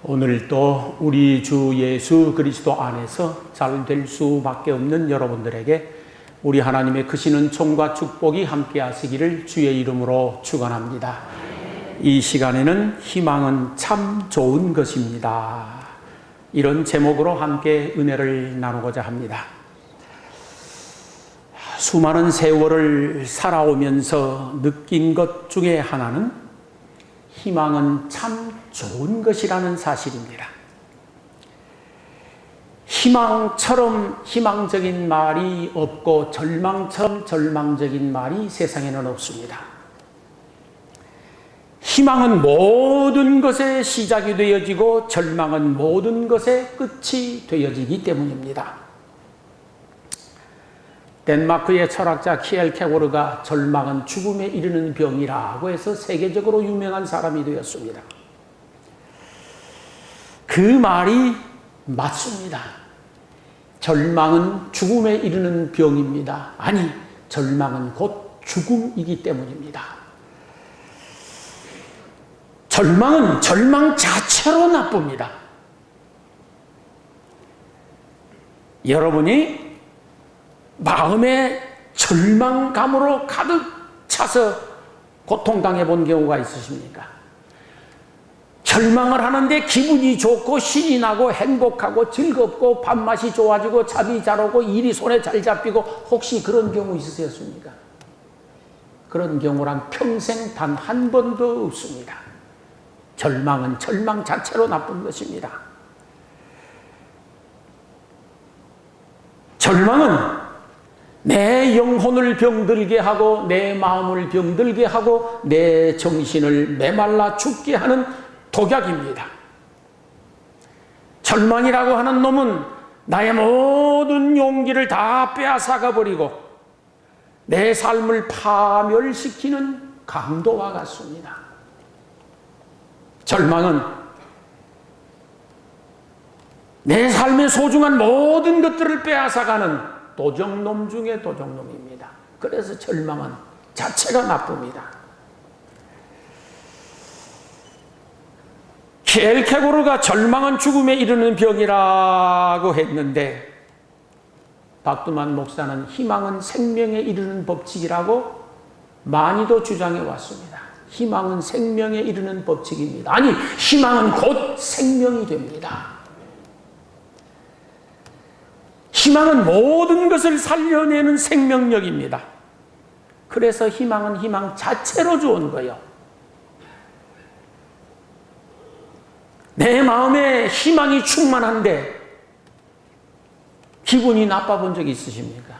오늘도 우리 주 예수 그리스도 안에서 잘 될 수밖에 없는 여러분들에게 우리 하나님의 크신 은총과 축복이 함께 하시기를 주의 이름으로 축원합니다. 이 시간에는 희망은 참 좋은 것입니다. 이런 제목으로 함께 은혜를 나누고자 합니다. 수많은 세월을 살아오면서 느낀 것 중에 하나는 희망은 참 좋은 것이라는 사실입니다. 희망처럼 희망적인 말이 없고 절망처럼 절망적인 말이 세상에는 없습니다. 희망은 모든 것의 시작이 되어지고 절망은 모든 것의 끝이 되어지기 때문입니다. 덴마크의 철학자 키엘케고르가 절망은 죽음에 이르는 병이라고 해서 세계적으로 유명한 사람이 되었습니다. 그 말이 맞습니다. 절망은 죽음에 이르는 병입니다. 아니, 절망은 곧 죽음이기 때문입니다. 절망은 절망 자체로 나쁩니다. 여러분이 마음의 절망감으로 가득 차서 고통당해 본 경우가 있으십니까? 절망을 하는데 기분이 좋고 신이 나고 행복하고 즐겁고 밥맛이 좋아지고 잠이 잘 오고 일이 손에 잘 잡히고 혹시 그런 경우 있으셨습니까? 그런 경우란 평생 단 한 번도 없습니다. 절망은 절망 자체로 나쁜 것입니다. 절망은 내 영혼을 병들게 하고 내 마음을 병들게 하고 내 정신을 메말라 죽게 하는 독약입니다. 절망이라고 하는 놈은 나의 모든 용기를 다 빼앗아가 버리고 내 삶을 파멸시키는 강도와 같습니다. 절망은 내 삶의 소중한 모든 것들을 빼앗아가는 도적놈 중에 도적놈입니다. 그래서 절망은 자체가 나쁩니다. 키엘케고르가 절망은 죽음에 이르는 병이라고 했는데 박두만 목사는 희망은 생명에 이르는 법칙이라고 많이도 주장해 왔습니다. 희망은 생명에 이르는 법칙입니다. 아니, 희망은 곧 생명이 됩니다. 희망은 모든 것을 살려내는 생명력입니다. 그래서 희망은 희망 자체로 좋은 거예요. 내 마음에 희망이 충만한데 기분이 나빠 본 적이 있으십니까?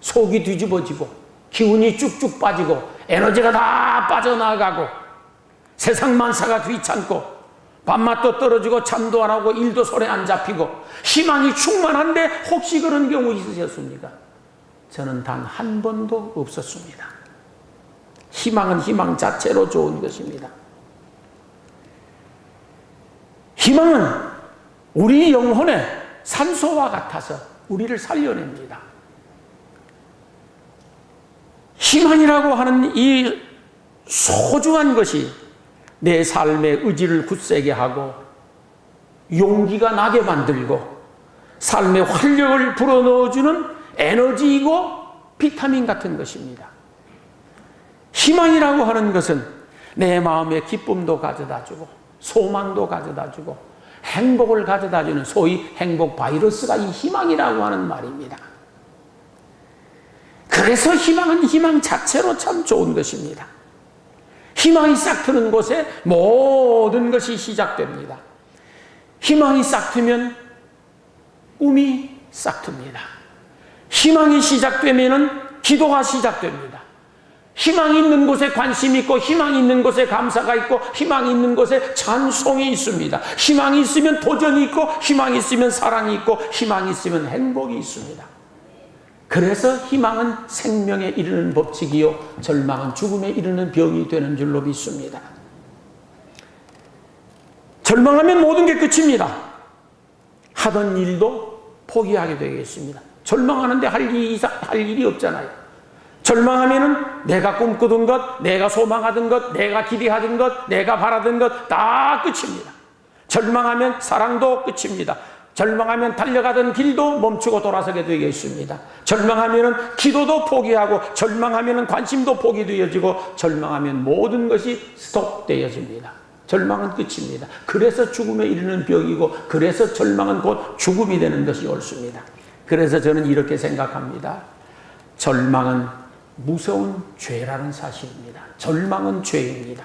속이 뒤집어지고 기운이 쭉쭉 빠지고 에너지가 다 빠져나가고 세상 만사가 귀찮고 밥맛도 떨어지고 잠도 안 하고 일도 손에 안 잡히고 희망이 충만한데 혹시 그런 경우 있으셨습니까? 저는 단 한 번도 없었습니다. 희망은 희망 자체로 좋은 것입니다. 희망은 우리 영혼의 산소와 같아서 우리를 살려냅니다. 희망이라고 하는 이 소중한 것이 내 삶의 의지를 굳세게 하고 용기가 나게 만들고 삶의 활력을 불어넣어주는 에너지이고 비타민 같은 것입니다. 희망이라고 하는 것은 내 마음의 기쁨도 가져다주고 소망도 가져다주고 행복을 가져다주는 소위 행복 바이러스가 이 희망이라고 하는 말입니다. 그래서 희망은 희망 자체로 참 좋은 것입니다. 희망이 싹 트는 곳에 모든 것이 시작됩니다. 희망이 싹 트면 꿈이 싹 틉니다. 희망이 시작되면 기도가 시작됩니다. 희망이 있는 곳에 관심이 있고 희망이 있는 곳에 감사가 있고 희망이 있는 곳에 찬송이 있습니다. 희망이 있으면 도전이 있고 희망이 있으면 사랑이 있고 희망이 있으면 행복이 있습니다. 그래서 희망은 생명에 이르는 법칙이요 절망은 죽음에 이르는 병이 되는 줄로 믿습니다. 절망하면 모든 게 끝입니다. 하던 일도 포기하게 되겠습니다. 절망하는데 할 일이 없잖아요. 절망하면은 내가 꿈꾸던 것, 내가 소망하던 것, 내가 기대하던 것, 내가 바라던 것 다 끝입니다. 절망하면 사랑도 끝입니다. 절망하면 달려가던 길도 멈추고 돌아서게 되겠습니다. 절망하면 기도도 포기하고, 절망하면 관심도 포기되어지고, 절망하면 모든 것이 스톱되어집니다. 절망은 끝입니다. 그래서 죽음에 이르는 병이고, 그래서 절망은 곧 죽음이 되는 것이 옳습니다. 그래서 저는 이렇게 생각합니다. 절망은 무서운 죄라는 사실입니다. 절망은 죄입니다.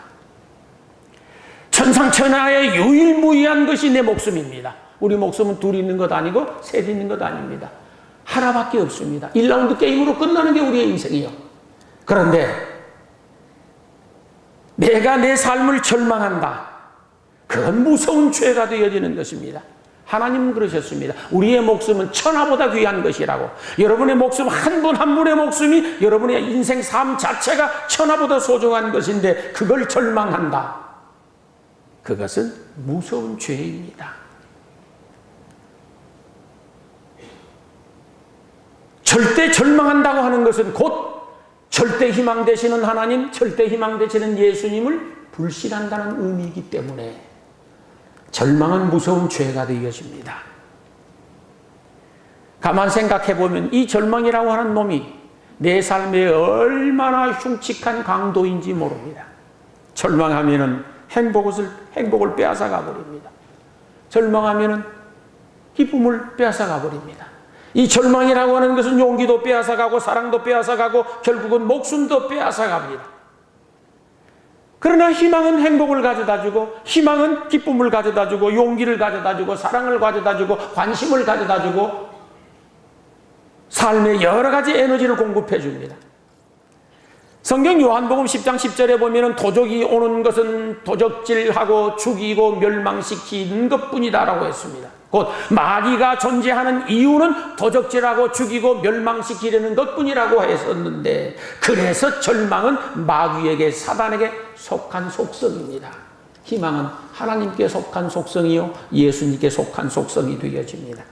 천상천하에 유일무이한 것이 내 목숨입니다. 우리 목숨은 둘이 있는 것 아니고 셋 있는 것 아닙니다. 하나밖에 없습니다. 1라운드 게임으로 끝나는 게 우리의 인생이요. 그런데 내가 내 삶을 절망한다. 그건 무서운 죄가 되어지는 것입니다. 하나님은 그러셨습니다. 우리의 목숨은 천하보다 귀한 것이라고. 여러분의 목숨, 한 분 한 분의 목숨이 여러분의 인생 삶 자체가 천하보다 소중한 것인데 그걸 절망한다. 그것은 무서운 죄입니다. 절대 절망한다고 하는 것은 곧 절대 희망 되시는 하나님, 절대 희망 되시는 예수님을 불신한다는 의미이기 때문에 절망은 무서운 죄가 되어집니다. 가만 생각해 보면 이 절망이라고 하는 놈이 내 삶에 얼마나 흉측한 강도인지 모릅니다. 절망하면은 행복을 빼앗아가 버립니다. 절망하면은 기쁨을 빼앗아가 버립니다. 이 절망이라고 하는 것은 용기도 빼앗아가고 사랑도 빼앗아가고 결국은 목숨도 빼앗아갑니다. 그러나 희망은 행복을 가져다주고, 희망은 기쁨을 가져다주고, 용기를 가져다주고, 사랑을 가져다주고, 관심을 가져다주고, 삶의 여러 가지 에너지를 공급해 줍니다. 성경 요한복음 10장 10절에 보면 도적이 오는 것은 도적질하고 죽이고 멸망시키는 것뿐이다라고 했습니다. 곧 마귀가 존재하는 이유는 도적질하고 죽이고 멸망시키려는 것뿐이라고 했었는데, 그래서 절망은 마귀에게, 사단에게 속한 속성입니다. 희망은 하나님께 속한 속성이요 예수님께 속한 속성이 되어집니다.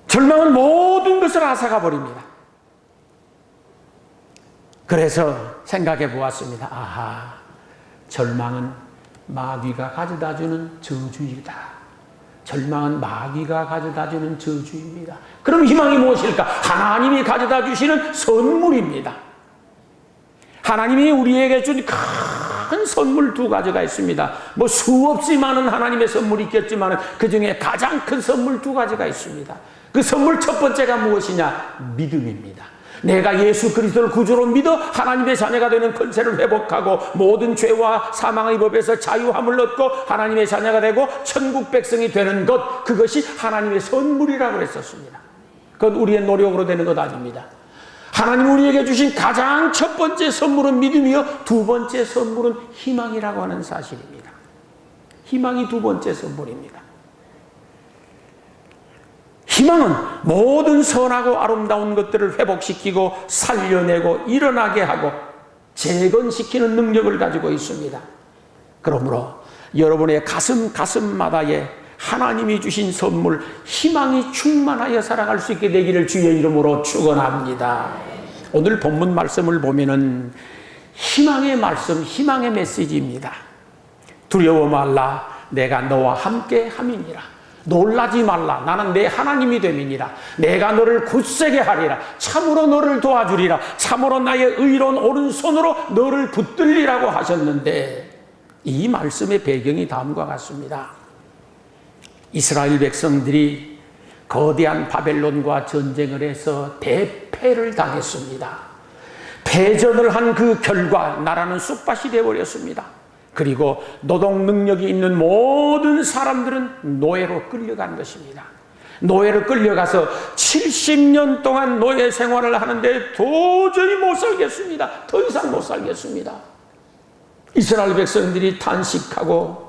절망은 모든 것을 앗아가 버립니다. 그래서 생각해 보았습니다. 아하, 절망은 마귀가 가져다주는 저주이다. 절망은 마귀가 가져다주는 저주입니다. 그럼 희망이 무엇일까? 하나님이 가져다주시는 선물입니다. 하나님이 우리에게 준 큰 선물 두 가지가 있습니다. 뭐 수없이 많은 하나님의 선물이 있겠지만 그 중에 가장 큰 선물 두 가지가 있습니다. 그 선물 첫 번째가 무엇이냐? 믿음입니다. 내가 예수 그리스도를 구주로 믿어 하나님의 자녀가 되는 권세를 회복하고 모든 죄와 사망의 법에서 자유함을 얻고 하나님의 자녀가 되고 천국 백성이 되는 것, 그것이 하나님의 선물이라고 했었습니다. 그건 우리의 노력으로 되는 것 아닙니다. 하나님 우리에게 주신 가장 첫 번째 선물은 믿음이요, 두 번째 선물은 희망이라고 하는 사실입니다. 희망이 두 번째 선물입니다. 희망은 모든 선하고 아름다운 것들을 회복시키고 살려내고 일어나게 하고 재건시키는 능력을 가지고 있습니다. 그러므로 여러분의 가슴마다에 하나님이 주신 선물, 희망이 충만하여 살아갈 수 있게 되기를 주의 이름으로 축원합니다. 오늘 본문 말씀을 보면은 희망의 말씀, 희망의 메시지입니다. 두려워 말라, 내가 너와 함께 함이니라. 놀라지 말라, 나는 내 하나님이 됨이니라. 내가 너를 굳세게 하리라. 참으로 너를 도와주리라. 참으로 나의 의로운 오른손으로 너를 붙들리라고 하셨는데, 이 말씀의 배경이 다음과 같습니다. 이스라엘 백성들이 거대한 바벨론과 전쟁을 해서 대패를 당했습니다. 패전을 한 그 결과 나라는 쑥밭이 되어버렸습니다. 그리고 노동 능력이 있는 모든 사람들은 노예로 끌려간 것입니다. 노예로 끌려가서 70년 동안 노예 생활을 하는데 도저히 못 살겠습니다. 더 이상 못 살겠습니다. 이스라엘 백성들이 탄식하고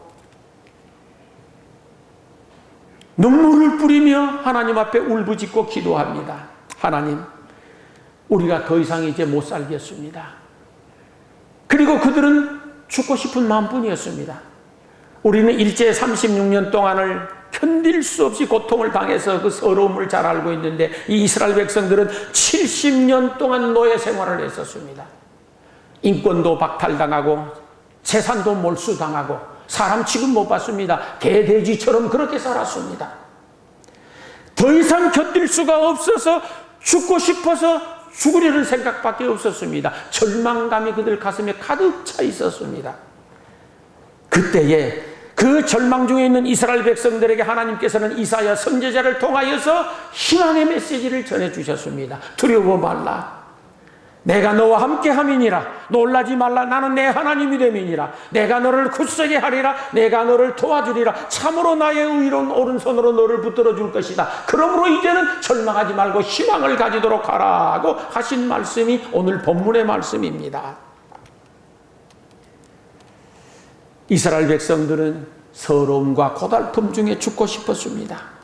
눈물을 뿌리며 하나님 앞에 울부짖고 기도합니다. 하나님, 우리가 더 이상 이제 못 살겠습니다. 그리고 그들은 죽고 싶은 마음뿐이었습니다. 우리는 일제 36년 동안을 견딜 수 없이 고통을 당해서 그 서러움을 잘 알고 있는데, 이 이스라엘 백성들은 70년 동안 노예 생활을 했었습니다. 인권도 박탈당하고 재산도 몰수당하고 사람 취급 못 받습니다. 개돼지처럼 그렇게 살았습니다. 더 이상 견딜 수가 없어서 죽고 싶어서 죽으려는 생각밖에 없었습니다. 절망감이 그들 가슴에 가득 차 있었습니다. 그때에 그 절망 중에 있는 이스라엘 백성들에게 하나님께서는 이사야 선지자를 통하여서 희망의 메시지를 전해주셨습니다. 두려워 말라. 내가 너와 함께 함이니라. 놀라지 말라. 나는 내 하나님이 됨이니라. 내가 너를 굳세게 하리라. 내가 너를 도와주리라. 참으로 나의 의로운 오른손으로 너를 붙들어 줄 것이다. 그러므로 이제는 절망하지 말고 희망을 가지도록 하라고 하신 말씀이 오늘 본문의 말씀입니다. 이스라엘 백성들은 서러움과 고달픔 중에 죽고 싶었습니다.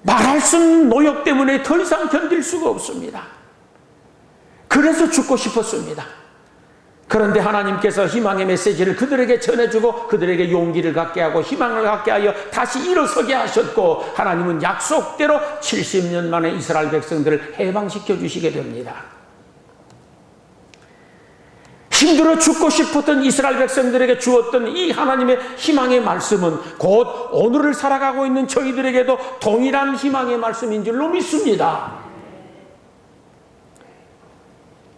말할 수 없는 노역 때문에 더 이상 견딜 수가 없습니다. 그래서 죽고 싶었습니다. 그런데 하나님께서 희망의 메시지를 그들에게 전해주고 그들에게 용기를 갖게 하고 희망을 갖게 하여 다시 일어서게 하셨고, 하나님은 약속대로 70년 만에 이스라엘 백성들을 해방시켜 주시게 됩니다. 힘들어 죽고 싶었던 이스라엘 백성들에게 주었던 이 하나님의 희망의 말씀은 곧 오늘을 살아가고 있는 저희들에게도 동일한 희망의 말씀인 줄로 믿습니다.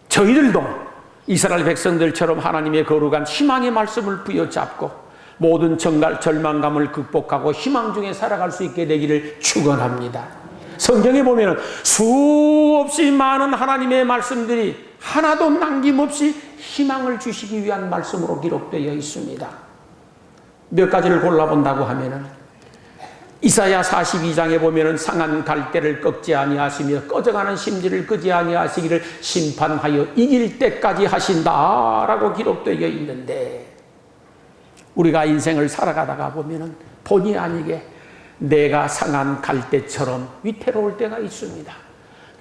저희들도 이스라엘 백성들처럼 하나님의 거룩한 희망의 말씀을 부여잡고 모든 절망감을 극복하고 희망 중에 살아갈 수 있게 되기를 축원합니다. 성경에 보면 수없이 많은 하나님의 말씀들이 하나도 남김없이 희망을 주시기 위한 말씀으로 기록되어 있습니다. 몇 가지를 골라본다고 하면은 이사야 42장에 보면은 상한 갈대를 꺾지 아니하시며 꺼져가는 심지를 끄지 아니하시기를 심판하여 이길 때까지 하신다라고 기록되어 있는데, 우리가 인생을 살아가다가 보면은 본의 아니게 내가 상한 갈대처럼 위태로울 때가 있습니다.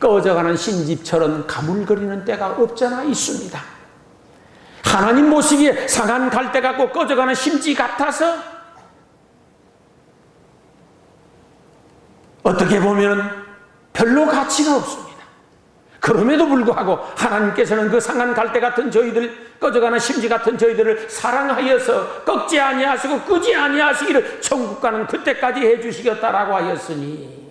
꺼져가는 심지처럼 가물거리는 때가 없잖아 있습니다. 하나님 보시기에 상한 갈대 같고 꺼져가는 심지 같아서 어떻게 보면 별로 가치가 없습니다. 그럼에도 불구하고 하나님께서는 그 상한 갈대 같은 저희들, 꺼져가는 심지 같은 저희들을 사랑하여서 꺾지 아니하시고 끄지 아니하시기를 천국 가는 그때까지 해주시겠다라고 하였으니,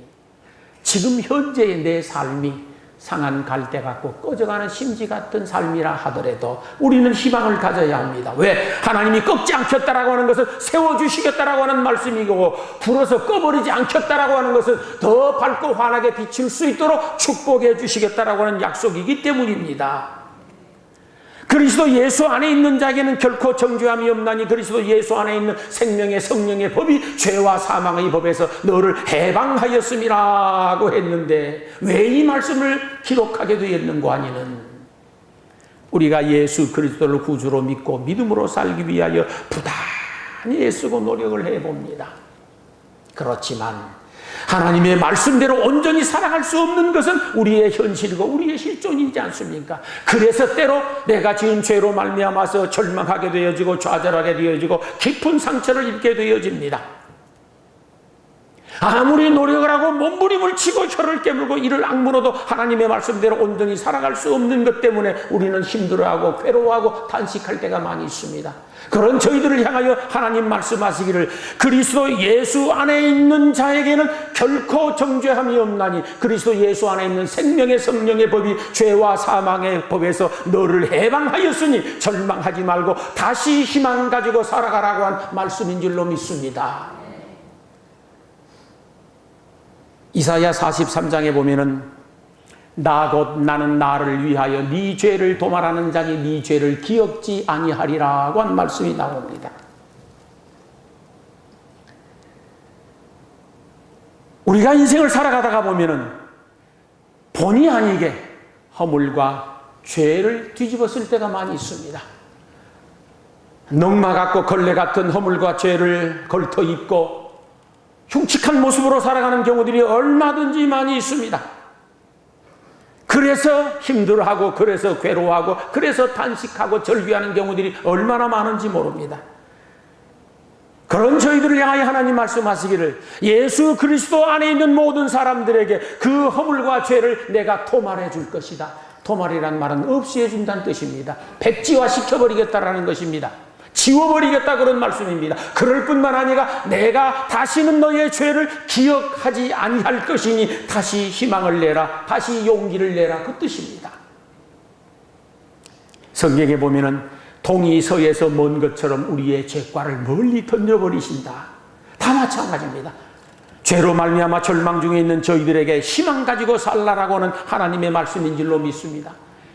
지금 현재의 내 삶이 상한 갈대 같고 꺼져가는 심지 같은 삶이라 하더라도 우리는 희망을 가져야 합니다. 왜? 하나님이 꺾지 않겠다라고 하는 것은 세워주시겠다라고 하는 말씀이고, 불어서 꺼버리지 않겠다라고 하는 것은 더 밝고 환하게 비칠 수 있도록 축복해 주시겠다라고 하는 약속이기 때문입니다. 그리스도 예수 안에 있는 자에게는 결코 정죄함이 없나니 그리스도 예수 안에 있는 생명의 성령의 법이 죄와 사망의 법에서 너를 해방하였음이라고 했는데, 왜 이 말씀을 기록하게 되었는고 하니는 우리가 예수 그리스도를 구주로 믿고 믿음으로 살기 위하여 부단히 애쓰고 노력을 해봅니다. 그렇지만 하나님의 말씀대로 온전히 살아갈 수 없는 것은 우리의 현실이고 우리의 실존이지 않습니까? 그래서 때로 내가 지은 죄로 말미암아서 절망하게 되어지고 좌절하게 되어지고 깊은 상처를 입게 되어집니다. 아무리 노력을 하고 몸부림을 치고 혀를 깨물고 이를 악물어도 하나님의 말씀대로 온전히 살아갈 수 없는 것 때문에 우리는 힘들어하고 괴로워하고 탄식할 때가 많이 있습니다. 그런 저희들을 향하여 하나님 말씀하시기를 그리스도 예수 안에 있는 자에게는 결코 정죄함이 없나니 그리스도 예수 안에 있는 생명의 성령의 법이 죄와 사망의 법에서 너를 해방하였으니 절망하지 말고 다시 희망 가지고 살아가라고 한 말씀인 줄로 믿습니다. 이사야 43장에 보면은 나 곧 나는 나를 위하여 네 죄를 도말하는 자니 네 죄를 기억지 아니하리라고 한 말씀이 나옵니다. 우리가 인생을 살아가다가 보면은 본의 아니게 허물과 죄를 뒤집었을 때가 많이 있습니다. 넝마 같고 걸레 같은 허물과 죄를 걸터 입고 흉측한 모습으로 살아가는 경우들이 얼마든지 많이 있습니다. 그래서 힘들어하고 그래서 괴로워하고 그래서 탄식하고 절규하는 경우들이 얼마나 많은지 모릅니다. 그런 저희들을 향하여 하나님 말씀하시기를 예수 그리스도 안에 있는 모든 사람들에게 그 허물과 죄를 내가 도말해 줄 것이다. 도말이란 말은 없이 해준다는 뜻입니다. 백지화 시켜버리겠다라는 것입니다. 지워버리겠다 그런 말씀입니다. 그럴 뿐만 아니라 내가 다시는 너의 죄를 기억하지 아니할 것이니 다시 희망을 내라, 다시 용기를 내라, 그 뜻입니다. 성경에 보면은 동이 서에서 먼 것처럼 우리의 죄과를 멀리 던져버리신다. 다 마찬가지입니다. 죄로 말미암아 절망 중에 있는 저희들에게 희망 가지고 살라라고 하는 하나님의 말씀인 줄로 믿습니다.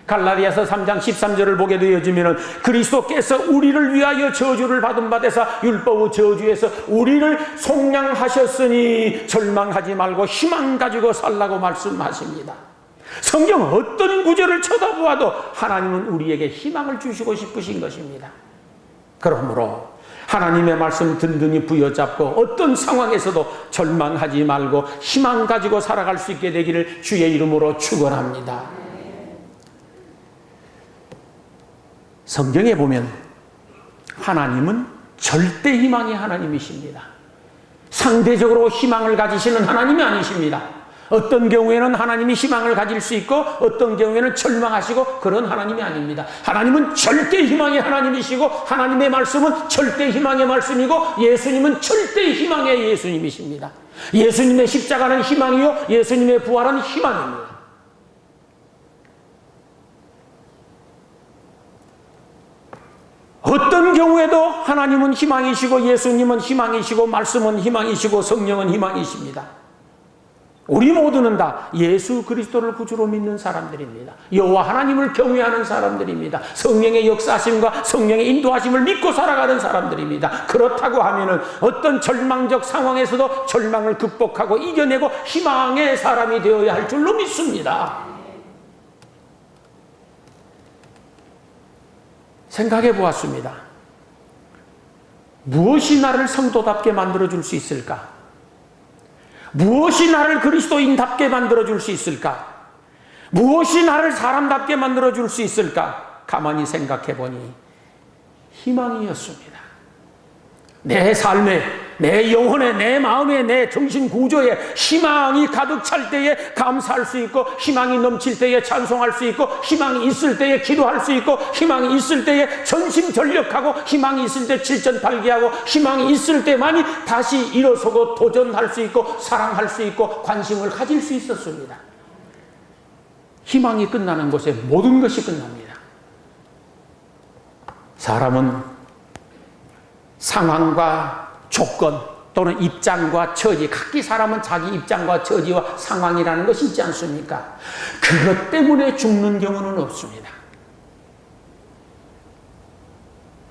갈라디아서 3장 13절을 보게 되어지면 그리스도께서 우리를 위하여 저주를 받은 바 되사 율법의 저주에서 우리를 속량하셨으니 절망하지 말고 희망 가지고 살라고 말씀하십니다. 성경 어떤 구절을 쳐다보아도 하나님은 우리에게 희망을 주시고 싶으신 것입니다. 그러므로 하나님의 말씀 든든히 부여잡고 어떤 상황에서도 절망하지 말고 희망 가지고 살아갈 수 있게 되기를 주의 이름으로 축원합니다. 성경에 보면 하나님은 절대 희망의 하나님이십니다. 상대적으로 희망을 가지시는 하나님이 아니십니다. 어떤 경우에는 하나님이 희망을 가질 수 있고 어떤 경우에는 절망하시고 그런 하나님이 아닙니다. 하나님은 절대 희망의 하나님이시고 하나님의 말씀은 절대 희망의 말씀이고 예수님은 절대 희망의 예수님이십니다. 예수님의 십자가는 희망이요 예수님의 부활은 희망입니다. 어떤 경우에도 하나님은 희망이시고 예수님은 희망이시고 말씀은 희망이시고 성령은 희망이십니다. 우리 모두는 다 예수 그리스도를 구주로 믿는 사람들입니다. 여호와 하나님을 경외하는 사람들입니다. 성령의 역사하심과 성령의 인도하심을 믿고 살아가는 사람들입니다. 그렇다고 하면은 어떤 절망적 상황에서도 절망을 극복하고 이겨내고 희망의 사람이 되어야 할 줄로 믿습니다. 생각해 보았습니다. 무엇이 나를 성도답게 만들어줄 수 있을까? 무엇이 나를 그리스도인답게 만들어줄 수 있을까? 무엇이 나를 사람답게 만들어줄 수 있을까? 가만히 생각해 보니 희망이었습니다. 내 삶에, 내 영혼에, 내 마음에, 내 정신 구조에 희망이 가득 찰 때에 감사할 수 있고 희망이 넘칠 때에 찬송할 수 있고 희망이 있을 때에 기도할 수 있고 희망이 있을 때에 전심전력하고 희망이 있을 때 질전팔기하고 희망이 있을 때만이 다시 일어서고 도전할 수 있고 사랑할 수 있고 관심을 가질 수 있었습니다. 희망이 끝나는 곳에 모든 것이 끝납니다. 사람은 상황과 조건 또는 입장과 처지, 각기 사람은 자기 입장과 처지와 상황이라는 것이 있지 않습니까? 그것 때문에 죽는 경우는 없습니다.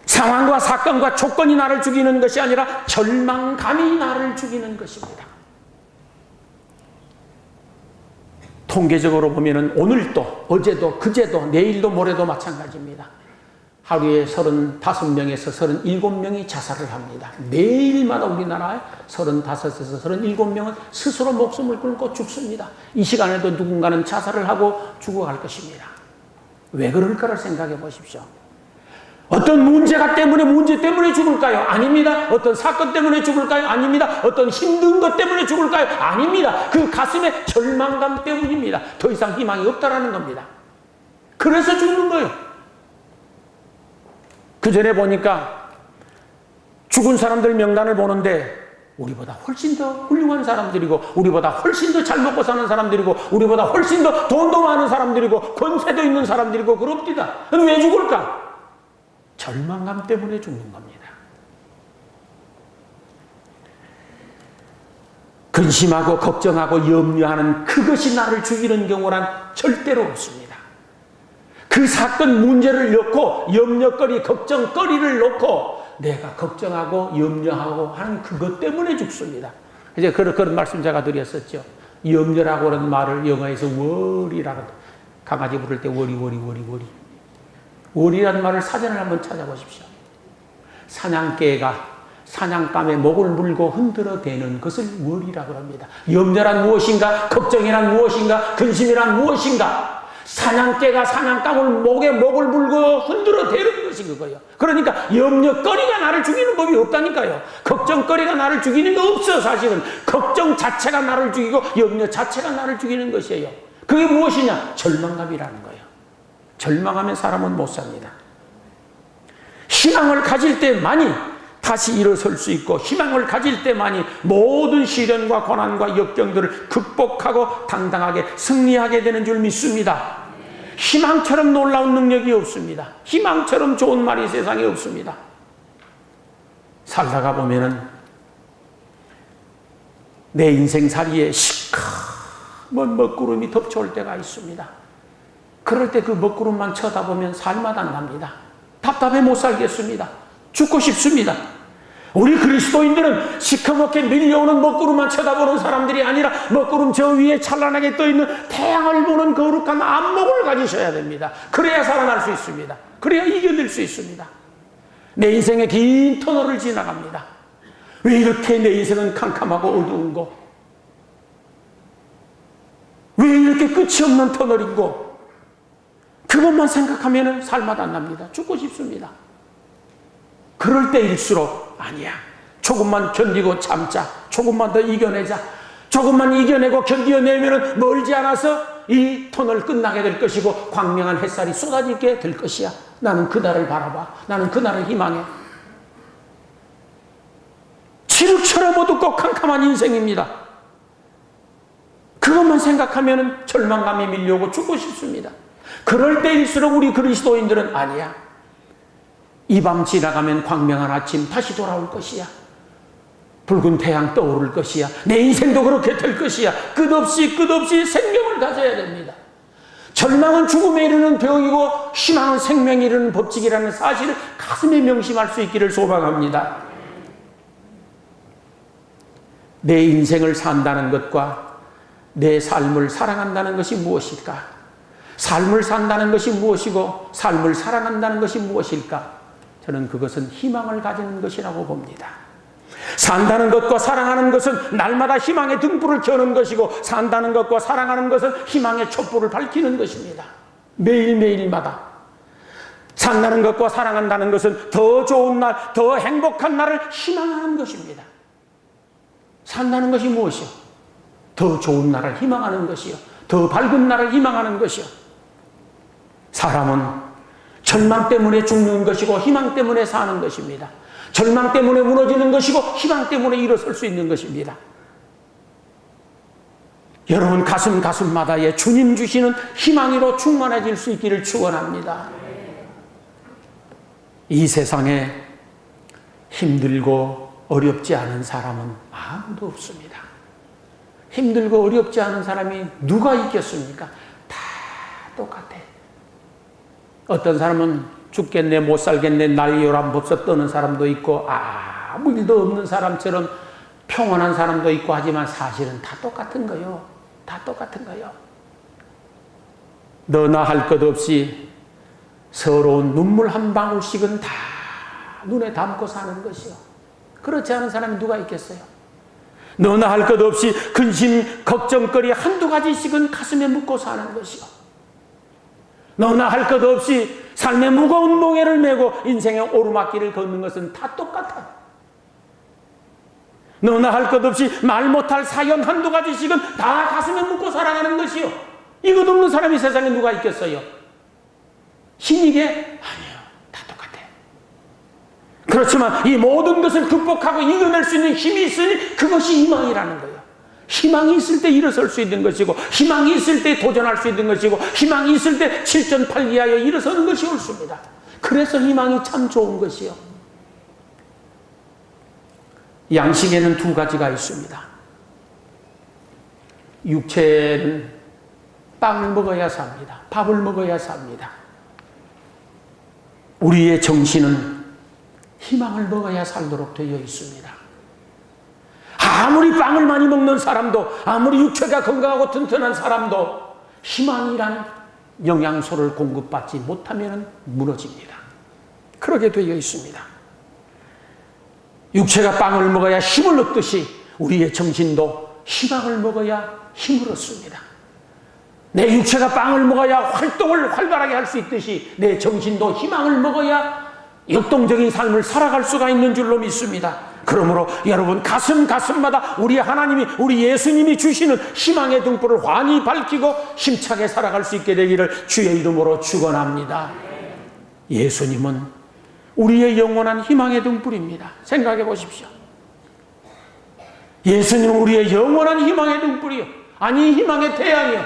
상황과 사건과 조건이 나를 죽이는 것이 아니라 절망감이 나를 죽이는 것입니다. 통계적으로 보면은 오늘도, 어제도, 그제도, 내일도, 모레도 마찬가지입니다. 하루에 35명에서 37명이 자살을 합니다. 매일마다 우리나라에 35에서 37명은 스스로 목숨을 끊고 죽습니다. 이 시간에도 누군가는 자살을 하고 죽어갈 것입니다. 왜 그럴까를 생각해 보십시오. 어떤 문제 때문에 죽을까요? 아닙니다. 어떤 사건 때문에 죽을까요? 아닙니다. 어떤 힘든 것 때문에 죽을까요? 아닙니다. 그 가슴에 절망감 때문입니다. 더 이상 희망이 없다라는 겁니다. 그래서 죽는 거예요. 그 전에 보니까 죽은 사람들 명단을 보는데 우리보다 훨씬 더 훌륭한 사람들이고 우리보다 훨씬 더 잘 먹고 사는 사람들이고 우리보다 훨씬 더 돈도 많은 사람들이고 권세도 있는 사람들이고 그럽니다. 왜 죽을까? 절망감 때문에 죽는 겁니다. 근심하고 걱정하고 염려하는 그것이 나를 죽이는 경우란 절대로 없습니다. 그 사건 문제를 놓고 염려거리, 걱정거리를 놓고 내가 걱정하고 염려하고 하는 그것 때문에 죽습니다. 이제 그런 말씀 제가 드렸었죠. 염려라고 하는 말을 영어에서 worry라고, 강아지 부를 때 worry. worry라는 말을 사전을 한번 찾아보십시오. 사냥개가 사냥감에 목을 물고 흔들어대는 것을 worry라고 합니다. 염려란 무엇인가? 걱정이란 무엇인가? 근심이란 무엇인가? 사냥개가 사냥감을 목에 목을 물고 흔들어 대는 것이 그거예요. 그러니까 염려거리가 나를 죽이는 법이 없다니까요. 걱정거리가 나를 죽이는 거 없어. 사실은 걱정 자체가 나를 죽이고 염려 자체가 나를 죽이는 것이에요. 그게 무엇이냐? 절망감이라는 거예요. 절망하면 사람은 못 삽니다. 희망을 가질 때만이 다시 일어설 수 있고, 희망을 가질 때만이 모든 시련과 고난과 역경들을 극복하고 당당하게 승리하게 되는 줄 믿습니다. 희망처럼 놀라운 능력이 없습니다. 희망처럼 좋은 말이 세상에 없습니다. 살다가 보면은 내 인생살이에 시커먼 먹구름이 덮쳐올 때가 있습니다. 그럴 때 그 먹구름만 쳐다보면 살맛 안 납니다. 답답해 못 살겠습니다. 죽고 싶습니다. 우리 그리스도인들은 시커멓게 밀려오는 먹구름만 쳐다보는 사람들이 아니라 먹구름 저 위에 찬란하게 떠있는 태양을 보는 거룩한 안목을 가지셔야 됩니다. 그래야 살아날 수 있습니다. 그래야 이겨낼 수 있습니다. 내 인생의 긴 터널을 지나갑니다. 왜 이렇게 내 인생은 캄캄하고 어두운 거? 왜 이렇게 끝이 없는 터널인고? 그것만 생각하면 살맛 안 납니다. 죽고 싶습니다. 그럴 때일수록 아니야, 조금만 견디고 참자, 조금만 더 이겨내자, 조금만 이겨내고 견디어내면 멀지 않아서 이 터널 끝나게 될 것이고 광명한 햇살이 쏟아지게 될 것이야. 나는 그날을 바라봐. 나는 그날을 희망해. 칠흑처럼 어둡고 캄캄한 인생입니다. 그것만 생각하면 절망감이 밀려오고 죽고 싶습니다. 그럴 때일수록 우리 그리스도인들은 아니야, 이 밤 지나가면 광명한 아침 다시 돌아올 것이야. 붉은 태양 떠오를 것이야. 내 인생도 그렇게 될 것이야. 끝없이 생명을 가져야 됩니다. 절망은 죽음에 이르는 병이고 희망은 생명에 이르는 법칙이라는 사실을 가슴에 명심할 수 있기를 소망합니다. 내 인생을 산다는 것과 내 삶을 사랑한다는 것이 무엇일까? 삶을 산다는 것이 무엇이고 삶을 사랑한다는 것이 무엇일까? 저는 그것은 희망을 가지는 것이라고 봅니다. 산다는 것과 사랑하는 것은 날마다 희망의 등불을 켜는 것이고, 산다는 것과 사랑하는 것은 희망의 촛불을 밝히는 것입니다. 매일매일마다. 산다는 것과 사랑한다는 것은 더 좋은 날, 더 행복한 날을 희망하는 것입니다. 산다는 것이 무엇이요? 더 좋은 날을 희망하는 것이요. 더 밝은 날을 희망하는 것이요. 사람은 절망 때문에 죽는 것이고 희망 때문에 사는 것입니다. 절망 때문에 무너지는 것이고 희망 때문에 일어설 수 있는 것입니다. 여러분 가슴마다에 주님 주시는 희망으로 충만해질 수 있기를 축원합니다. 이 세상에 힘들고 어렵지 않은 사람은 아무도 없습니다. 힘들고 어렵지 않은 사람이 누가 있겠습니까? 다 똑같아. 어떤 사람은 죽겠네, 못 살겠네, 난리요란법석 떠는 사람도 있고, 아무 일도 없는 사람처럼 평온한 사람도 있고 하지만 사실은 다 똑같은 거요. 다 똑같은 거요. 너나 할 것 없이 서러운 눈물 한 방울씩은 다 눈에 담고 사는 것이요. 그렇지 않은 사람이 누가 있겠어요? 너나 할 것 없이 근심, 걱정거리 한두 가지씩은 가슴에 묻고 사는 것이요. 너나 할 것 없이 삶의 무거운 몽해를 메고 인생의 오르막길을 걷는 것은 다 똑같아. 너나 할 것 없이 말 못할 사연 한두 가지씩은 다 가슴에 묻고 살아가는 것이요. 이것 없는 사람이 세상에 누가 있겠어요? 신이게? 아니요. 다 똑같아. 그렇지만 이 모든 것을 극복하고 이겨낼 수 있는 힘이 있으니 그것이 희망이라는 거예요. 희망이 있을 때 일어설 수 있는 것이고, 희망이 있을 때 도전할 수 있는 것이고, 희망이 있을 때 7전팔기하여 일어서는 것이 옳습니다. 그래서 희망이 참 좋은 것이요. 양식에는 두 가지가 있습니다. 육체는 빵을 먹어야 삽니다. 밥을 먹어야 삽니다. 우리의 정신은 희망을 먹어야 살도록 되어 있습니다. 아무리 빵을 많이 먹는 사람도, 아무리 육체가 건강하고 튼튼한 사람도 희망이란 영양소를 공급받지 못하면 무너집니다. 그렇게 되어 있습니다. 육체가 빵을 먹어야 힘을 얻듯이 우리의 정신도 희망을 먹어야 힘을 얻습니다. 내 육체가 빵을 먹어야 활동을 활발하게 할 수 있듯이 내 정신도 희망을 먹어야 역동적인 삶을 살아갈 수가 있는 줄로 믿습니다. 그러므로 여러분 가슴마다 우리 하나님이, 우리 예수님이 주시는 희망의 등불을 환히 밝히고 힘차게 살아갈 수 있게 되기를 주의 이름으로 축원합니다. 예수님은 우리의 영원한 희망의 등불입니다. 생각해 보십시오. 예수님은 우리의 영원한 희망의 등불이요, 아니 희망의 태양이요.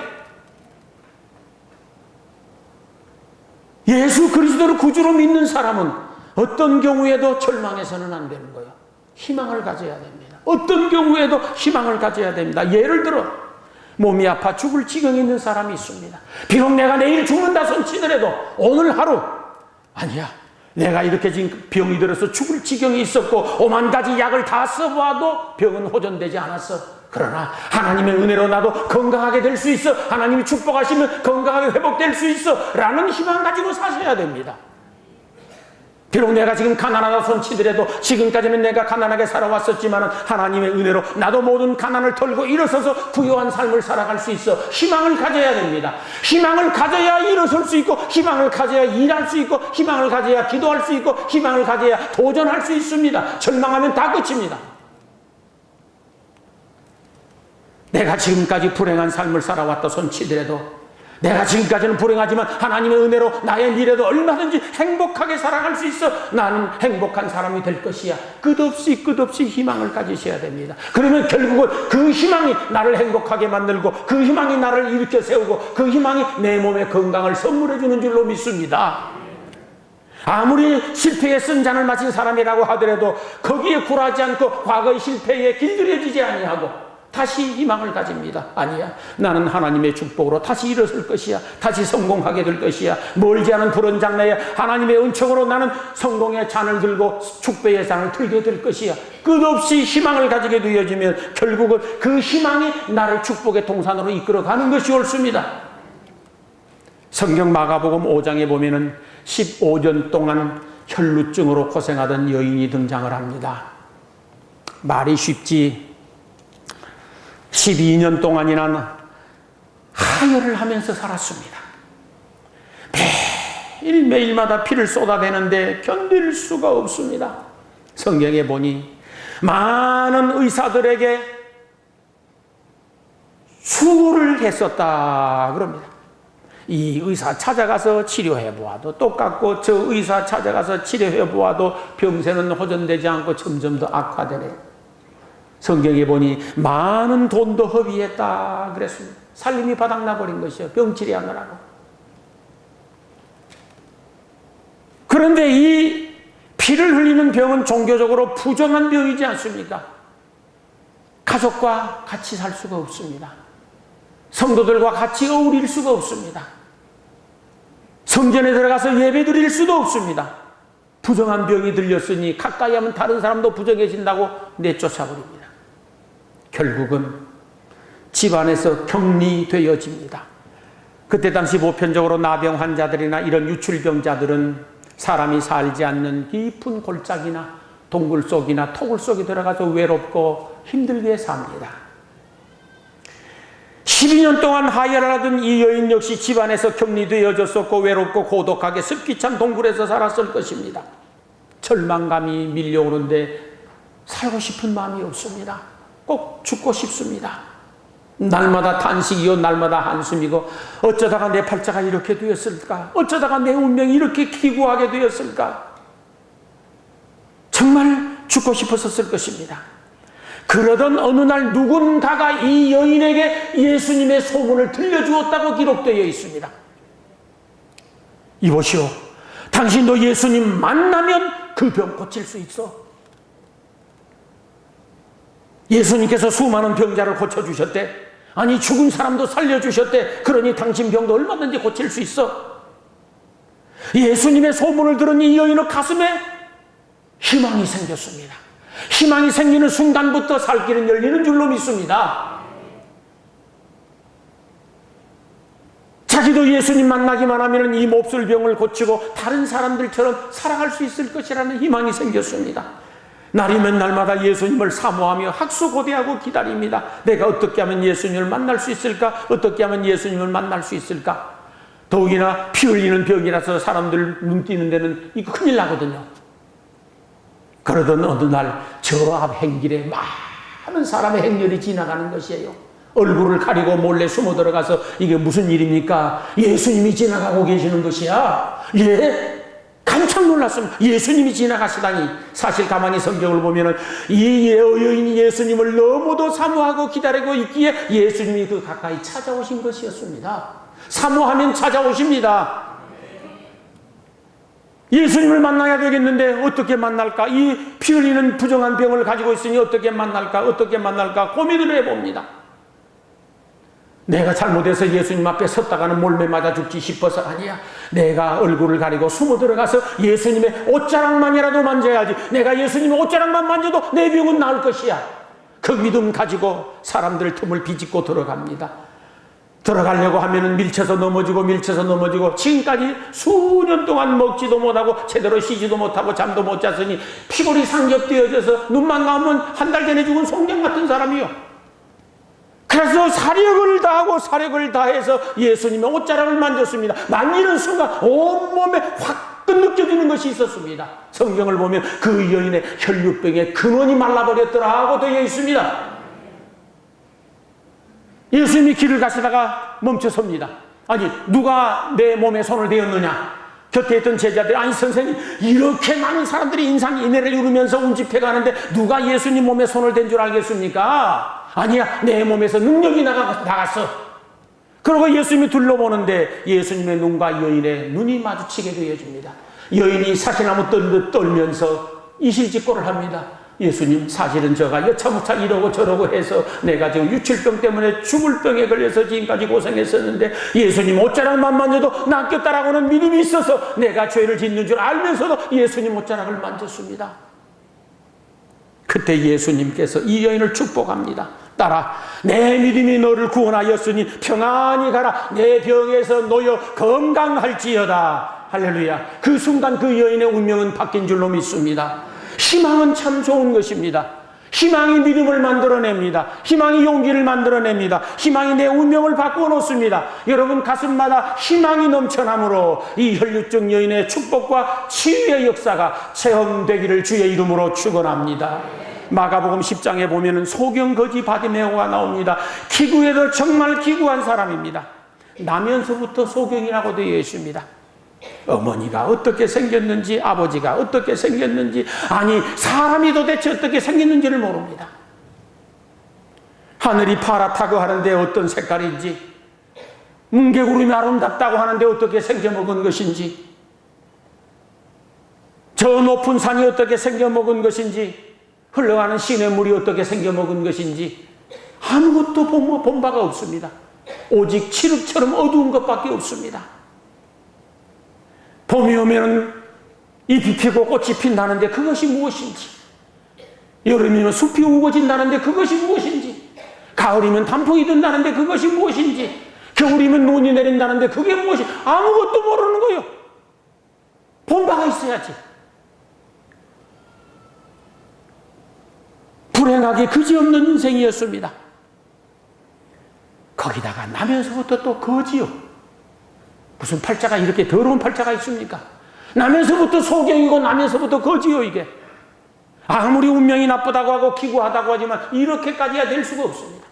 예수 그리스도를 구주로 믿는 사람은 어떤 경우에도 절망해서는 안 되는 거예요. 희망을 가져야 됩니다. 어떤 경우에도 희망을 가져야 됩니다. 예를 들어 몸이 아파 죽을 지경에 있는 사람이 있습니다. 비록 내가 내일 죽는다 손치더라도 오늘 하루, 아니야, 내가 이렇게 지금 병이 들어서 죽을 지경에 있었고 오만 가지 약을 다 써봐도 병은 호전되지 않았어. 그러나 하나님의 은혜로 나도 건강하게 될 수 있어, 하나님이 축복하시면 건강하게 회복될 수 있어 라는 희망 가지고 사셔야 됩니다. 비록 내가 지금 가난하다 손치더라도 지금까지는 내가 가난하게 살아왔었지만 하나님의 은혜로 나도 모든 가난을 털고 일어서서 부유한 삶을 살아갈 수 있어. 희망을 가져야 됩니다. 희망을 가져야 일어설 수 있고, 희망을 가져야 일할 수 있고, 희망을 가져야 기도할 수 있고, 희망을 가져야 도전할 수 있습니다. 절망하면 다 끝입니다. 내가 지금까지 불행한 삶을 살아왔다 손치더라도, 내가 지금까지는 불행하지만 하나님의 은혜로 나의 미래도 얼마든지 행복하게 살아갈 수 있어. 나는 행복한 사람이 될 것이야. 끝없이 희망을 가지셔야 됩니다. 그러면 결국은 그 희망이 나를 행복하게 만들고, 그 희망이 나를 일으켜 세우고, 그 희망이 내 몸의 건강을 선물해 주는 줄로 믿습니다. 아무리 실패에 쓴 잔을 마신 사람이라고 하더라도 거기에 굴하지 않고 과거의 실패에 길들여지지 아니하고 다시 희망을 가집니다. 아니야, 나는 하나님의 축복으로 다시 일어설 것이야. 다시 성공하게 될 것이야. 멀지 않은 푸른 장래에 하나님의 은총으로 나는 성공의 잔을 들고 축배의 잔을 들게 될 것이야. 끝없이 희망을 가지게 되어지면 결국은 그 희망이 나를 축복의 동산으로 이끌어가는 것이 옳습니다. 성경 마가복음 5장에 보면은 15년 동안 혈루증으로 고생하던 여인이 등장을 합니다. 말이 쉽지 12년 동안이나 하혈을 하면서 살았습니다. 매일마다 피를 쏟아내는데 견딜 수가 없습니다. 성경에 보니 많은 의사들에게 수고를 했었다 그럽니다. 이 의사 찾아가서 치료해 보아도 똑같고, 저 의사 찾아가서 치료해 보아도 병세는 호전되지 않고 점점 더 악화되네. 성경에 보니 많은 돈도 허비했다 그랬습니다. 살림이 바닥나버린 것이요, 병치료하느라고. 그런데 이 피를 흘리는 병은 종교적으로 부정한 병이지 않습니까? 가족과 같이 살 수가 없습니다. 성도들과 같이 어울릴 수가 없습니다. 성전에 들어가서 예배 드릴 수도 없습니다. 부정한 병이 들렸으니 가까이 하면 다른 사람도 부정해진다고 내쫓아버립니다. 결국은 집안에서 격리되어집니다. 그때 당시 보편적으로 나병 환자들이나 이런 유출병자들은 사람이 살지 않는 깊은 골짜기나 동굴 속이나 토굴 속에 들어가서 외롭고 힘들게 삽니다. 12년 동안 하혈을 하던 이 여인 역시 집안에서 격리되어졌었고 외롭고 고독하게 습기 찬 동굴에서 살았을 것입니다. 절망감이 밀려오는데 살고 싶은 마음이 없습니다. 꼭 죽고 싶습니다. 날마다 탄식이요, 날마다 한숨이고, 어쩌다가 내 팔자가 이렇게 되었을까? 어쩌다가 내 운명이 이렇게 기구하게 되었을까? 정말 죽고 싶었을 것입니다. 그러던 어느 날 누군가가 이 여인에게 예수님의 소문을 들려주었다고 기록되어 있습니다. 이보시오, 당신도 예수님 만나면 그 병 고칠 수 있어. 예수님께서 수많은 병자를 고쳐주셨대. 아니, 죽은 사람도 살려주셨대. 그러니 당신 병도 얼마든지 고칠 수 있어. 예수님의 소문을 들은 이 여인의 가슴에 희망이 생겼습니다. 희망이 생기는 순간부터 살 길은 열리는 줄로 믿습니다. 자기도 예수님 만나기만 하면 이 몹쓸 병을 고치고 다른 사람들처럼 살아갈 수 있을 것이라는 희망이 생겼습니다. 날이면 날마다 예수님을 사모하며 학수고대하고 기다립니다. 내가 어떻게 하면 예수님을 만날 수 있을까? 어떻게 하면 예수님을 만날 수 있을까? 더욱이나 피 흘리는 병이라서 사람들 눈 띄는 데는 이거 큰일 나거든요. 그러던 어느 날 저 앞 행길에 많은 사람의 행렬이 지나가는 것이에요. 얼굴을 가리고 몰래 숨어 들어가서 이게 무슨 일입니까? 예수님이 지나가고 계시는 것이야. 예? 깜짝 놀랐습니다. 예수님이 지나가시다니. 사실 가만히 성경을 보면은 이 여인이 예수님을 너무도 사모하고 기다리고 있기에 예수님이 그 가까이 찾아오신 것이었습니다. 사모하면 찾아오십니다. 예수님을 만나야 되겠는데 어떻게 만날까? 이 피 흘리는 부정한 병을 가지고 있으니 어떻게 만날까 고민을 해봅니다. 내가 잘못해서 예수님 앞에 섰다가는 몰매 맞아 죽지 싶어서 아니야. 내가 얼굴을 가리고 숨어 들어가서 예수님의 옷자락만이라도 만져야지. 내가 예수님의 옷자락만 만져도 내 병은 나을 것이야. 그 믿음 가지고 사람들 틈을 비집고 들어갑니다. 들어가려고 하면은 밀쳐서 넘어지고 지금까지 수년 동안 먹지도 못하고 제대로 쉬지도 못하고 잠도 못 잤으니 피골이 상접되어져서 눈만 감으면 한 달 전에 죽은 송장 같은 사람이요. 그래서 사력을 다해서 예수님의 옷자락을 만졌습니다. 만지는 순간 온몸에 화끈 느껴지는 것이 있었습니다. 성경을 보면 그 여인의 혈류병의 근원이 말라버렸더라고 되어 있습니다. 예수님이 길을 가시다가 멈춰섭니다. 아니, 누가 내 몸에 손을 대었느냐? 곁에 있던 제자들이, 아니 선생님, 이렇게 많은 사람들이 인상인해를 이루면서 운집해 가는데 누가 예수님 몸에 손을 댄 줄 알겠습니까? 아니야, 내 몸에서 능력이 나갔어. 그러고 예수님이 둘러보는데 예수님의 눈과 여인의 눈이 마주치게 되어집니다. 여인이 사시나무 떨듯 떨면서 이실직고를 합니다. 예수님, 사실은 제가 여차무차 이러고 저러고 해서 내가 지금 유출병 때문에 죽을 병에 걸려서 지금까지 고생했었는데 예수님 옷자락만 만져도 낫겠다라고는 믿음이 있어서 내가 죄를 짓는 줄 알면서도 예수님 옷자락을 만졌습니다. 그때 예수님께서 이 여인을 축복합니다. 따라, 내 믿음이 너를 구원하였으니 평안히 가라. 내 병에서 놓여 건강할지어다. 할렐루야. 그 순간 그 여인의 운명은 바뀐 줄로 믿습니다. 희망은 참 좋은 것입니다. 희망이 믿음을 만들어냅니다. 희망이 용기를 만들어냅니다. 희망이 내 운명을 바꾸어 놓습니다. 여러분 가슴마다 희망이 넘쳐나므로 이 혈류증 여인의 축복과 치유의 역사가 체험되기를 주의 이름으로 축원합니다. 마가복음 10장에 보면은 소경거지 바디메오가 나옵니다. 기구에도 정말 기구한 사람입니다. 나면서부터 소경이라고 되어 있습니다. 어머니가 어떻게 생겼는지, 아버지가 어떻게 생겼는지, 아니 사람이 도대체 어떻게 생겼는지를 모릅니다. 하늘이 파랗다고 하는데 어떤 색깔인지, 뭉게구름이 아름답다고 하는데 어떻게 생겨먹은 것인지, 저 높은 산이 어떻게 생겨먹은 것인지, 흘러가는 시냇물이 어떻게 생겨먹은 것인지 아무것도 본 바가 없습니다. 오직 칠흑처럼 어두운 것밖에 없습니다. 봄이 오면 잎이 피고 꽃이 핀다는데 그것이 무엇인지, 여름이면 숲이 우거진다는데 그것이 무엇인지, 가을이면 단풍이 든다는데 그것이 무엇인지, 겨울이면 눈이 내린다는데 그게 무엇이, 아무것도 모르는 거예요. 본 바가 있어야지. 불행하게 그지없는 인생이었습니다. 거기다가 나면서부터 또 거지요. 무슨 팔자가 이렇게 더러운 팔자가 있습니까? 나면서부터 소경이고 나면서부터 거지요. 이게 아무리 운명이 나쁘다고 하고 기구하다고 하지만 이렇게까지야 될 수가 없습니다.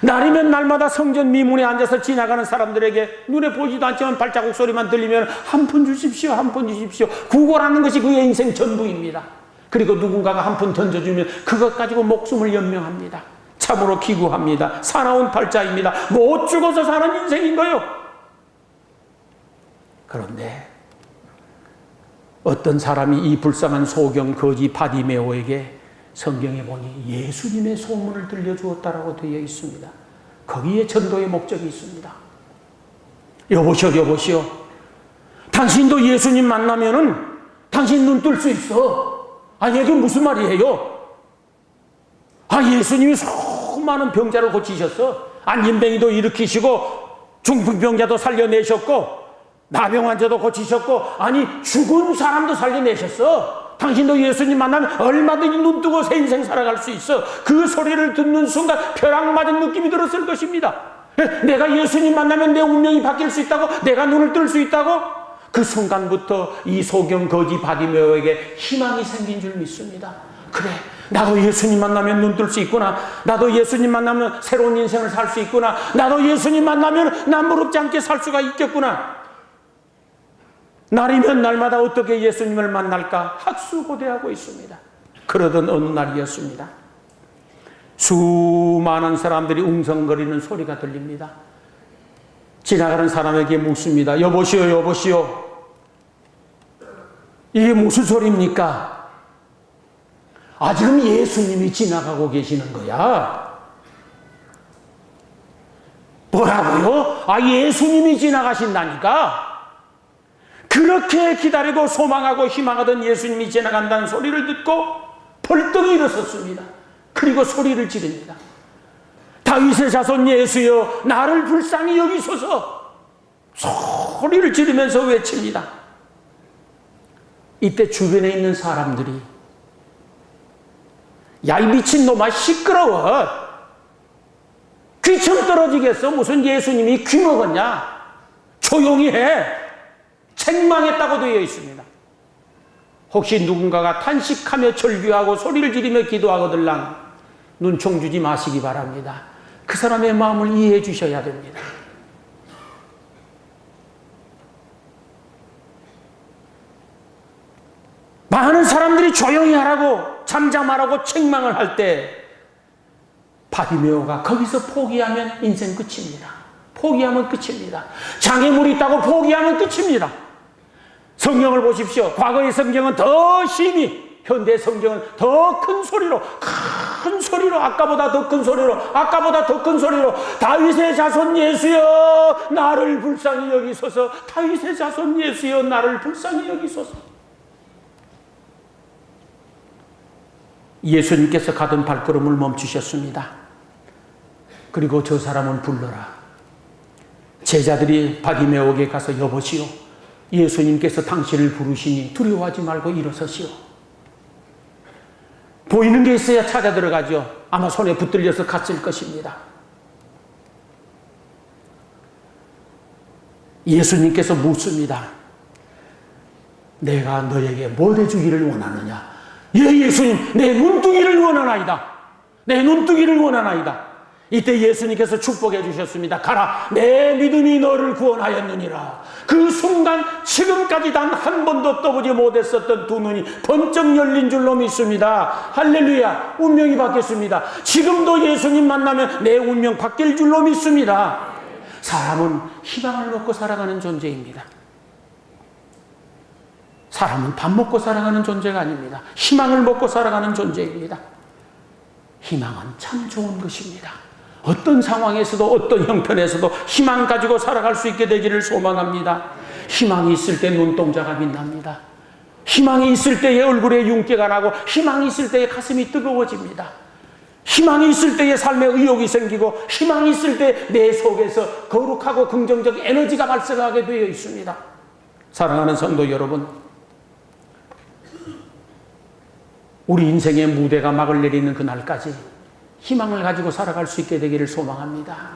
날이면 날마다 성전 미문에 앉아서 지나가는 사람들에게 눈에 보이지도 않지만 발자국 소리만 들리면 한 푼 주십시오, 한 푼 주십시오. 구걸하는 것이 그의 인생 전부입니다. 그리고 누군가가 한 푼 던져주면 그것 가지고 목숨을 연명합니다. 참으로 기구합니다. 사나운 팔자입니다. 못 죽어서 사는 인생인 거요. 그런데 어떤 사람이 이 불쌍한 소경 거지 바디메오에게 성경에 보니 예수님의 소문을 들려주었다라고 되어 있습니다. 거기에 전도의 목적이 있습니다. 여보시오. 당신도 예수님 만나면은 당신 눈 뜰 수 있어. 아니, 이게 무슨 말이에요? 예수님이 수많은 병자를 고치셨어. 안진뱅이도 일으키시고 중풍병자도 살려내셨고 나병 환자도 고치셨고, 아니 죽은 사람도 살려내셨어. 당신도 예수님 만나면 얼마든지 눈 뜨고 새 인생 살아갈 수 있어. 그 소리를 듣는 순간 벼락 맞은 느낌이 들었을 것입니다. 내가 예수님 만나면 내 운명이 바뀔 수 있다고? 내가 눈을 뜰 수 있다고? 그 순간부터 이 소경 거지 바디메오에게 희망이 생긴 줄 믿습니다. 그래, 나도 예수님 만나면 눈 뜰 수 있구나. 나도 예수님 만나면 새로운 인생을 살 수 있구나. 나도 예수님 만나면 난 무릎지 않게 살 수가 있겠구나. 날이면 날마다 어떻게 예수님을 만날까 학수고대하고 있습니다. 그러던 어느 날이었습니다. 수많은 사람들이 웅성거리는 소리가 들립니다. 지나가는 사람에게 묻습니다. 여보시오, 여보시오. 이게 무슨 소리입니까? 아, 지금 예수님이 지나가고 계시는 거야. 뭐라고요? 아, 예수님이 지나가신다니까? 그렇게 기다리고 소망하고 희망하던 예수님이 지나간다는 소리를 듣고 벌떡 일어섰습니다. 그리고 소리를 지릅니다. 다윗의 자손 예수여, 나를 불쌍히 여기소서. 소리를 지르면서 외칩니다. 이때 주변에 있는 사람들이 야, 이 미친놈아, 시끄러워. 귀청 떨어지겠어. 무슨 예수님이 귀 먹었냐? 조용히 해. 책망했다고 되어 있습니다. 혹시 누군가가 탄식하며 절규하고 소리를 지르며 기도하거들랑 눈총 주지 마시기 바랍니다. 그 사람의 마음을 이해해 주셔야 됩니다. 많은 사람들이 조용히 하라고 잠잠하라고 책망을 할 때 바디메오가 거기서 포기하면 인생 끝입니다. 포기하면 끝입니다. 장애물이 있다고 포기하면 끝입니다. 성경을 보십시오. 과거의 성경은 더 심히, 현대 성경은 더 큰 소리로, 아까보다 더 큰 소리로, 아까보다 더 큰 소리로 다윗의 자손 예수여 나를 불쌍히 여기소서. 다윗의 자손 예수여 나를 불쌍히 여기소서. 예수님께서 가던 발걸음을 멈추셨습니다. 그리고 저 사람을 불러라. 제자들이 바디메오에게 가서 여보시오, 예수님께서 당신을 부르시니 두려워하지 말고 일어서시오. 보이는 게 있어야 찾아 들어가죠. 아마 손에 붙들려서 갔을 것입니다. 예수님께서 묻습니다. 내가 너에게 뭘 해주기를 원하느냐? 예, 예수님, 내 눈뜨기를 원하나이다. 내 눈뜨기를 원하나이다. 이때 예수님께서 축복해 주셨습니다. 가라, 내 믿음이 너를 구원하였느니라. 그 순간 지금까지 단 한 번도 떠보지 못했었던 두 눈이 번쩍 열린 줄로 믿습니다. 할렐루야, 운명이 바뀌었습니다. 지금도 예수님 만나면 내 운명 바뀔 줄로 믿습니다. 사람은 희망을 먹고 살아가는 존재입니다. 사람은 밥 먹고 살아가는 존재가 아닙니다. 희망을 먹고 살아가는 존재입니다. 희망은 참 좋은 것입니다. 어떤 상황에서도 어떤 형편에서도 희망 가지고 살아갈 수 있게 되기를 소망합니다. 희망이 있을 때 눈동자가 빛납니다. 희망이 있을 때의 얼굴에 윤기가 나고 희망이 있을 때의 가슴이 뜨거워집니다. 희망이 있을 때의 삶에 의욕이 생기고 희망이 있을 때 내 속에서 거룩하고 긍정적 에너지가 발생하게 되어 있습니다. 사랑하는 성도 여러분, 우리 인생의 무대가 막을 내리는 그날까지 희망을 가지고 살아갈 수 있게 되기를 소망합니다.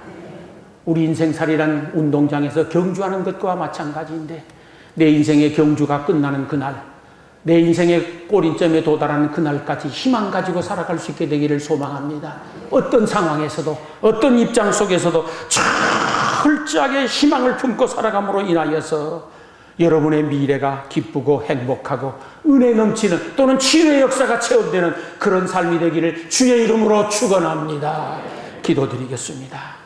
우리 인생살이란 운동장에서 경주하는 것과 마찬가지인데 내 인생의 경주가 끝나는 그날, 내 인생의 꼬리점에 도달하는 그날까지 희망 가지고 살아갈 수 있게 되기를 소망합니다. 어떤 상황에서도 어떤 입장 속에서도 철저하게 희망을 품고 살아감으로 인하여서 여러분의 미래가 기쁘고 행복하고 은혜 넘치는 또는 치유의 역사가 체험되는 그런 삶이 되기를 주의 이름으로 축원합니다. 기도드리겠습니다.